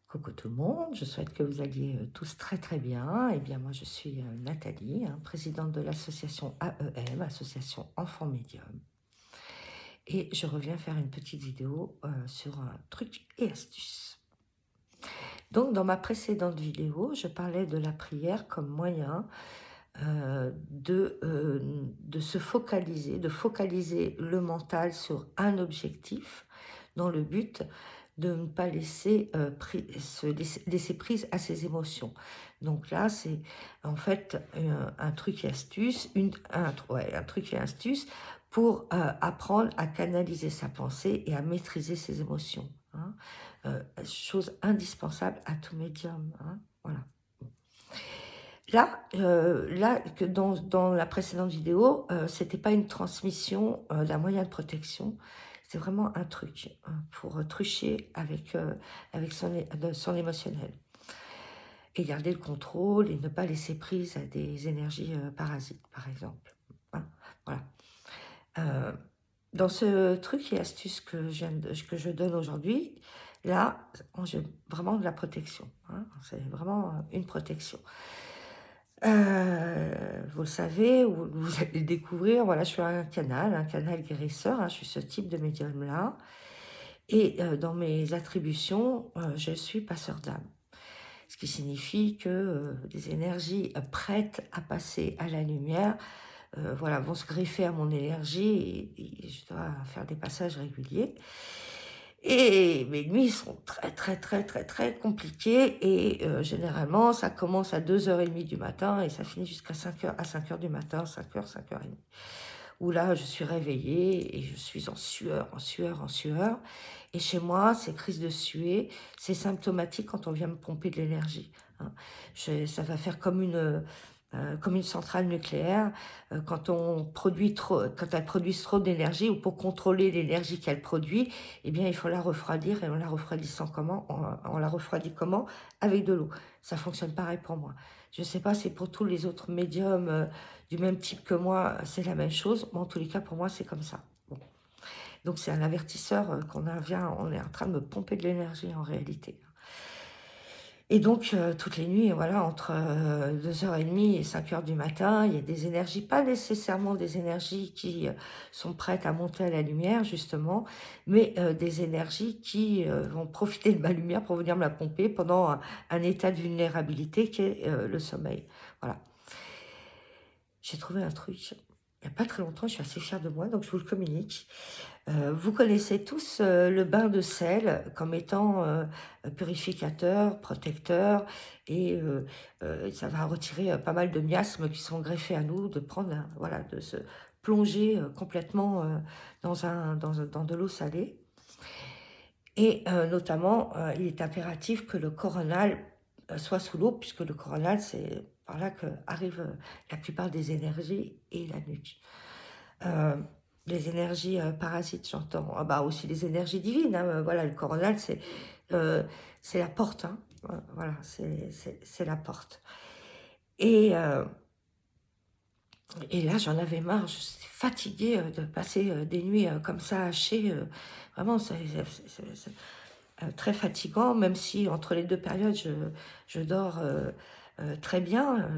Coucou tout le monde, je souhaite que vous alliez tous très très bien. Eh bien moi je suis Nathalie, présidente de l'association AEM, Association Enfants Médium. Et je reviens faire une petite vidéo sur un truc et astuce. Donc dans ma précédente vidéo, je parlais de la prière comme moyen de se focaliser, de focaliser le mental sur un objectif dans le but de ne pas laisser prise à ses émotions. Donc là, c'est en fait un truc et astuce, un truc et astuce pour apprendre à canaliser sa pensée et à maîtriser ses émotions. Chose indispensable à tout médium. Voilà. Là que dans la précédente vidéo, c'était pas une transmission d'un moyen de protection, c'est vraiment un truc pour trucher avec son émotionnel. Et garder le contrôle et ne pas laisser prise à des énergies parasites, par exemple. Voilà. Dans ce truc et astuce que je donne aujourd'hui, là, j'ai vraiment de la protection. C'est vraiment une protection. Vous le savez, ou vous allez le découvrir, voilà, je suis un canal guérisseur, je suis ce type de médium-là. Et dans mes attributions, je suis passeur d'âme. Ce qui signifie que des énergies prêtes à passer à la lumière voilà, vont se greffer à mon énergie et je dois faire des passages réguliers. Et mes nuits sont très compliquées et généralement, ça commence à 2h30 du matin et ça finit jusqu'à 5h du matin, 5h30. Où là, je suis réveillée et je suis en sueur. Et chez moi, ces crises de suée, c'est symptomatique quand on vient me pomper de l'énergie. Ça va faire comme une centrale nucléaire, quand elle produit trop d'énergie, ou pour contrôler l'énergie qu'elle produit, eh bien, il faut la refroidir. Et on la refroidissant comment? On la refroidit comment? Avec de l'eau. Ça fonctionne pareil pour moi. Je ne sais pas si pour tous les autres médiums du même type que moi, c'est la même chose, mais en tous les cas, pour moi, c'est comme ça. Bon. Donc, c'est un avertisseur on est en train de me pomper de l'énergie en réalité. Et donc, toutes les nuits, voilà, entre 2h30 et 5h du matin, il y a des énergies, pas nécessairement des énergies qui sont prêtes à monter à la lumière, justement, mais des énergies qui vont profiter de ma lumière pour venir me la pomper pendant un état de vulnérabilité qui est le sommeil. Voilà. J'ai trouvé un truc, il n'y a pas très longtemps, je suis assez fière de moi, donc je vous le communique. Vous connaissez tous le bain de sel comme étant purificateur, protecteur, et ça va retirer pas mal de miasmes qui sont greffés à nous, voilà, de se plonger complètement dans de l'eau salée. Et notamment, il est impératif que le coronal soit sous l'eau, puisque le coronal, c'est par là qu'arrivent la plupart des énergies et la nuque. Les énergies parasites, j'entends. Aussi les énergies divines. Voilà, le coronal, c'est la porte. Voilà, c'est la porte. Et là, j'en avais marre. Je suis fatiguée de passer des nuits comme ça, hachées. Vraiment, c'est très fatigant, même si entre les deux périodes, je dors très bien.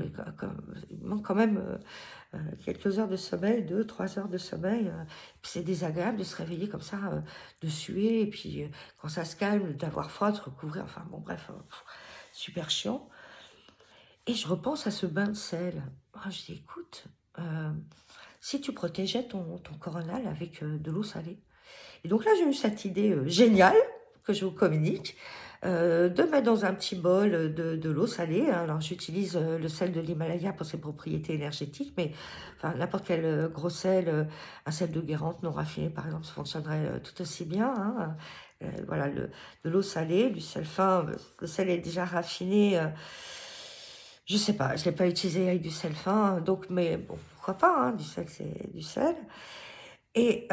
Il manque quand même quelques heures de sommeil, 2-3 heures de sommeil. Puis c'est désagréable de se réveiller comme ça, de suer, et puis quand ça se calme, d'avoir froid, de se recouvrir. Enfin bon, bref, super chiant. Et je repense à ce bain de sel. Je dis, écoute, si tu protégeais ton coronal avec de l'eau salée. Et donc là, j'ai eu cette idée géniale que je vous communique, de mettre dans un petit bol de l'eau salée. Alors, j'utilise le sel de l'Himalaya pour ses propriétés énergétiques, mais enfin, n'importe quel gros sel, un sel de Guérande non raffiné, par exemple, ça fonctionnerait tout aussi bien. Voilà, de l'eau salée, du sel fin. Le sel est déjà raffiné. Je sais pas, je l'ai pas utilisé avec du sel fin, donc, mais bon, pourquoi pas, du sel, c'est du sel. Et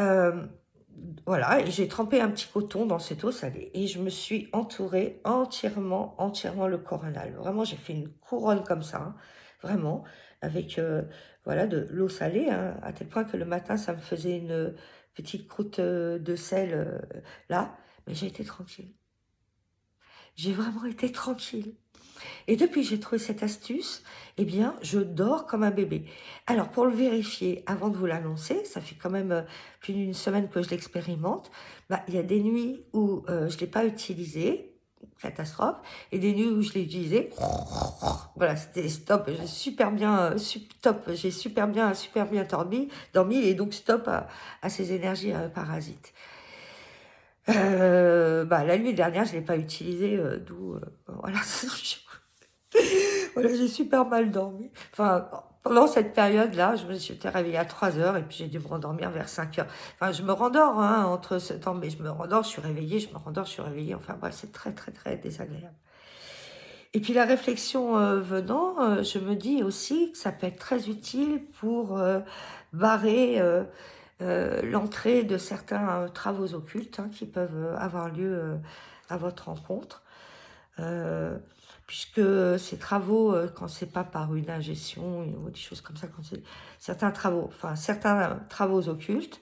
voilà, et j'ai trempé un petit coton dans cette eau salée et je me suis entourée entièrement le coronal. Vraiment, j'ai fait une couronne comme ça, vraiment, avec voilà, de l'eau salée, à tel point que le matin, ça me faisait une petite croûte de sel là, mais j'ai été tranquille. j'ai vraiment été tranquille. Et depuis que j'ai trouvé cette astuce, eh bien, je dors comme un bébé. Alors, pour le vérifier, avant de vous l'annoncer, ça fait quand même plus d'une semaine que je l'expérimente, bah, il y a des nuits où je ne l'ai pas utilisé, catastrophe, et des nuits où je l'ai utilisé, voilà, c'était stop, j'ai super bien, top, j'ai super bien dormi et donc stop à ces énergies parasites. Bah, la nuit dernière, je ne l'ai pas utilisé, d'où, voilà, voilà, j'ai super mal dormi. Enfin, pendant cette période-là, je me suis réveillée à 3 heures et puis j'ai dû me rendormir vers 5 heures. Enfin, je me rendors hein, entre ce temps, mais je me rendors, je suis réveillée, je me rendors, je suis réveillée. Enfin, bref, c'est très, très, très désagréable. Et puis la réflexion venant, je me dis aussi que ça peut être très utile pour barrer l'entrée de certains travaux occultes hein, qui peuvent avoir lieu à votre rencontre. Euh, Puisque ces travaux, quand c'est pas par une ingestion ou des choses comme ça, quand c'est certains travaux occultes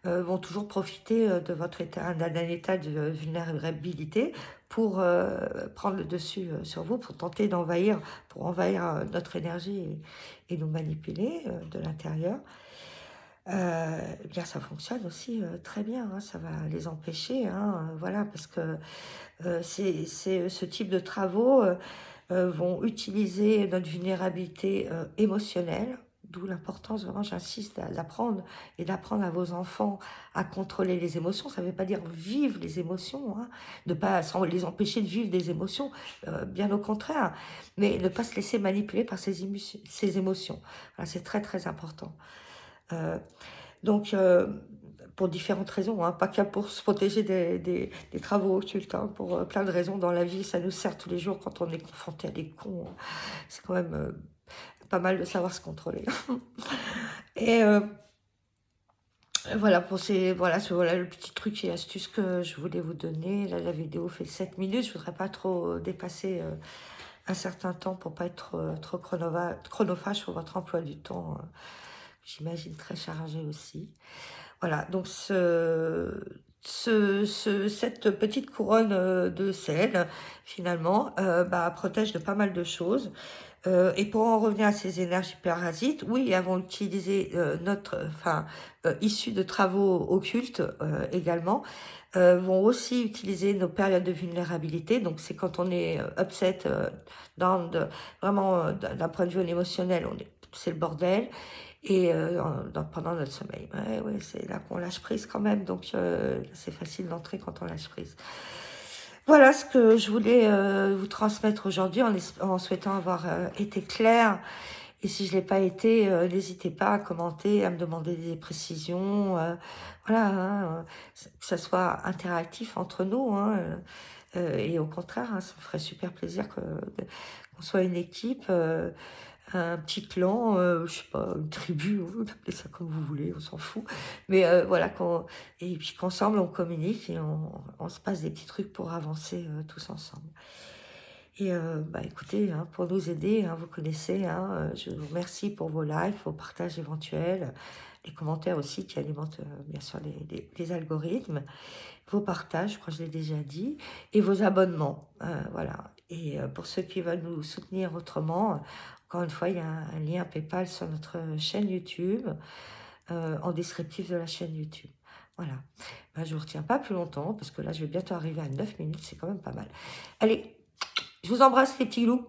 vont toujours profiter de votre état, d'un état de vulnérabilité pour prendre le dessus sur vous, pour envahir notre énergie et nous manipuler de l'intérieur. Eh bien, ça fonctionne aussi très bien, hein, ça va les empêcher, hein, voilà, parce que ce type de travaux vont utiliser notre vulnérabilité émotionnelle, d'où l'importance, vraiment, j'insiste, d'apprendre et d'apprendre à vos enfants à contrôler les émotions. Ça ne veut pas dire vivre les émotions, hein, ne pas les empêcher de vivre des émotions, bien au contraire, mais ne pas se laisser manipuler par ces émotions. Voilà, c'est très, très important. Euh, donc, pour différentes raisons, hein, pas qu'à pour se protéger des travaux occultes, hein, pour plein de raisons dans la vie, ça nous sert tous les jours quand on est confronté à des cons. C'est quand même pas mal de savoir se contrôler. Et voilà, voilà le petit truc et astuce que je voulais vous donner. Là, la vidéo fait 7 minutes, je voudrais pas trop dépasser un certain temps pour pas être trop chronophage sur votre emploi du temps. J'imagine très chargé aussi. Voilà, donc cette petite couronne de sel, finalement, bah, protège de pas mal de choses. Et pour en revenir à ces énergies parasites, oui, elles vont utiliser issues de travaux occultes également, vont aussi utiliser nos périodes de vulnérabilité. Donc c'est quand on est upset, vraiment d'un point de vue émotionnel, c'est le bordel. Et pendant notre sommeil, ouais, c'est là qu'on lâche prise quand même, donc c'est facile d'entrer quand on lâche prise. Voilà ce que je voulais vous transmettre aujourd'hui en souhaitant avoir été claire. Et si je ne l'ai pas été, n'hésitez pas à commenter, à me demander des précisions. Voilà, hein, que ça soit interactif entre nous. Hein, et au contraire, hein, ça me ferait super plaisir qu'on soit une équipe. Un petit clan, je sais pas, une tribu, vous appelez ça comme vous voulez, on s'en fout. Mais voilà, et puis qu'ensemble on communique et on se passe des petits trucs pour avancer tous ensemble. Et bah écoutez, hein, pour nous aider, hein, vous connaissez, hein, je vous remercie pour vos likes, vos partages éventuels, les commentaires aussi qui alimentent bien sûr les algorithmes, vos partages, je crois que je l'ai déjà dit, et vos abonnements, voilà. Et pour ceux qui veulent nous soutenir autrement, encore une fois, il y a un lien PayPal sur notre chaîne YouTube, en descriptif de la chaîne YouTube. Voilà. Ben, je ne vous retiens pas plus longtemps, parce que là, je vais bientôt arriver à 9 minutes, c'est quand même pas mal. Allez, je vous embrasse les petits loups.